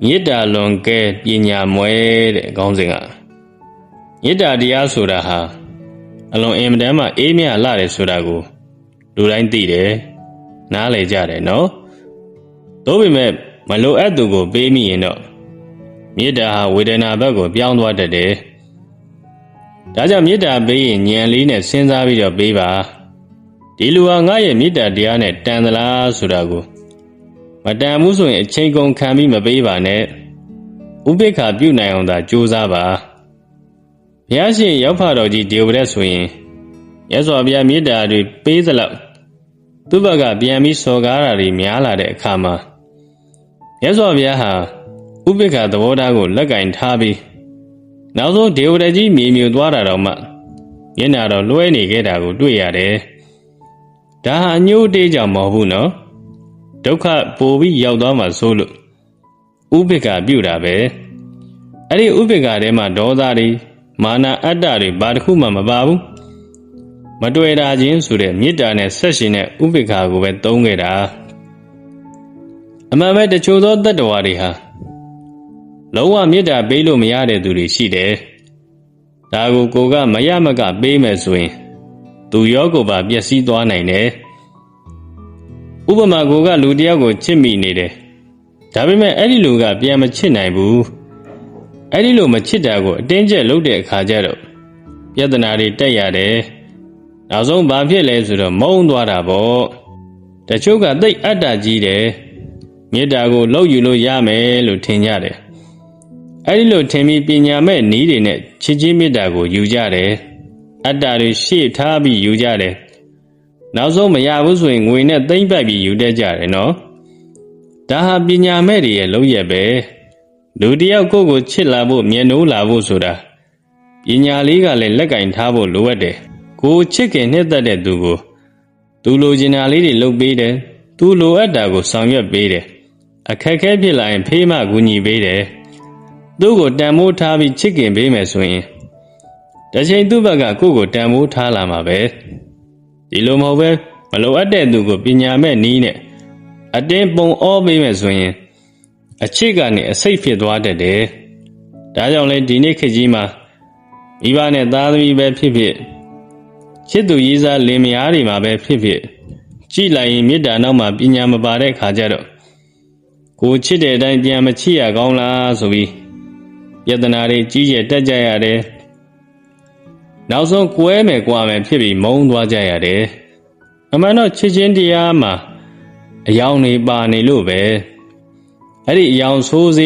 မေတ္တာလွန်ကဲပညာမွဲတဲ့ခေါင်းစဉ်ကမေတ္တာတရားဆိုတာဟာအလွန်အင်မတန်မှအေးမြလာတယ်ဆိုတာကိုလူတိုင်းသိတယ်နားလည်ကြတယ်နော်သို့ပေမဲ့မလိုအပ်သူကိုပေးမိရင်တော့မေတ္တာဟာဝေဒနာဘက်ကိုပြောင်းသွားတတ်တယ်ဒါကြောင့်မေတ္တာပေးရင်ဉာဏ်လေးနဲ့စဉ်းစားပြီးတော့ပေးပါဒီလူဟာငါရဲ့မေတ္တာတရားနဲ့တန်သလားဆိုတာကိုမတန်ဘူးဆိုရင်အချိန်ကုန်ခံပြီးမပေးပါနဲ့ဥပိ္ပခာပြုနိုင်အောင်သာကြိုးစားပါဘုရားရှင်ရောက်ဖတော်ကြီးဒေဝရက်ဆိုရင်မြတ်စွာဘုရားမေတ္တာတွေပေးသလောက်သူ့ဘက်ကပြန်ပြီးစော်ကားတာတွေများလာတဲ့အခါမှာမြတ်စွာဘုရားဟာဥပိ္ပခာသဘောထားကိုလက်ကင်ထားပြီးနောက်ဆုံးဒေဝရက်ကြီးမြေမြူသွားတာတော့မှမျက်နှာတော်လွှဲနေခဲ့တာကိုတွေ့ရတယ်ဒါဟာအညှိုးတေးကြောင့်မဟုတ်ဘူးနော်ဒုက္ခပိုပြီးရောက်သွားမှဆိုလို့ဥပိ္ပခာပြုတာပဲအဲ့ဒီဥပိ္ပခာထဲမှာဒေါသတွေမာနအတ္တတွေဘာတစ်ခုမှမပါဘူးမတွေ့တာချင်းဆိုတဲ့မေတ္တာနဲ့ဆက်ရှင်တဲ့ဥပိ္ပခာကိုပဲသုံးခဲ့တာအမှန်ပဲတချို့သောတတ္တဝါတွေဟာလုံးဝမေတ္တာပေးလို့မရတဲ့သူတွေရှိတယ်ဒါကိုကိုကမရမကပေးမယ်ဆိုရင်သူရောကိုပါပျက်စီးသွားနိုင်တယ်ဥပမာကိုကလူတယောက်ကိုချစ်မိနေတယ်ဒါပေမဲ့အဲ့ဒီလူကပြန်မချစ်နိုင်ဘူးအဲ့ဒီလိုမချစ်တာကိုအတင်းကျပ်လုပ်တဲ့အခါကျတော့ပြဿနာတွေတက်ရတယ်နောက်ဆုံးဘာဖြစ်လဲဆိုတော့မုန်းသွားတာပေါ့တချို့ကသိအတ္တကြီးတယ်မေတ္တာကိုလောက်ယူလို့ရမယ်လို့ထင်ကြတယ်အဲ့ဒီလိုထင်ပြီးပညာမဲ့နည်းတွေနဲ့ချစ်ချင်းမေတ္တာကိုယူကြတယ်အတ္တတွေရှေ့ထားပြီးယူကြတယ်နောက်ဆုံးမရဘူးဆိုရင်ငွေနဲ့သိမ့်ပတ်ပြီးယူတတ်ကြတယ်နော်ဒါဟာပညာမဲ့တွေရဲ့လုပ်ရက်ပဲလူတယောက်ကိုယ်ချစ်လာဖို့မျက်နှိုးလာဖို့ဆိုတာပညာလေးကလည်းလက်ကင်ထားဖို့လိုအပ်တယ်ကိုချစ်ခင်နှစ်သက်တဲ့သူကိုသူလိုချင်တာလေးတွေလုပ်ပေးတယ်သူလိုအပ်တာကိုဆောင်ရွက်ပေးတယ်အခက်အခဲဖြစ်လာရင်ဖေးမကူညီပေးတယ်သူ့ကိုတန်မိုးထားပြီးချစ်ခင်ပေးမယ်ဆိုရင်တစ်ချိန်သူ့ဘက်ကကိုယ့်ကိုတန်မိုးထားလာမှာပဲဒီလိုမဟုတ်ပဲမလိုအပ်တဲ့သူကိုပညာမဲ့နည်းနဲ့အတင်းပုံအောပေးမယ်ဆိုရင်အချစ်ကနေအစိတ်ဖြစ်သွားတတ်တယ်ဒါကြောင့်လဲဒီနေ့ခေတ်ကြီးမှာမိဘနဲ့သားသမီးပဲဖြစ်ဖြစ်ချစ်သူရေးစားလင်မယားတွေမှာပဲဖြစ်ဖြစ်ကြည်လိုက်ရင်မေတ္တာနောက်မှာပညာမပါတဲ့ခါကျတော့ကိုချစ်တဲ့အတိုင်းပြန်မချစ်ရကောင်းလားဆိုပြီးယတနာတွေကြီးကျယ်တက်ကြရတယ်နောက်ဆုံးကွဲမယ်ကွာမယ်ဖြစ်ပြီးမုန်းသွားကြရတယ်အမှန်တော့ချစ်ချင်းတရားမှာအယောင်တွေပါနေလို့ပဲအဲ့ဒီအယောင်ဆိုးစေ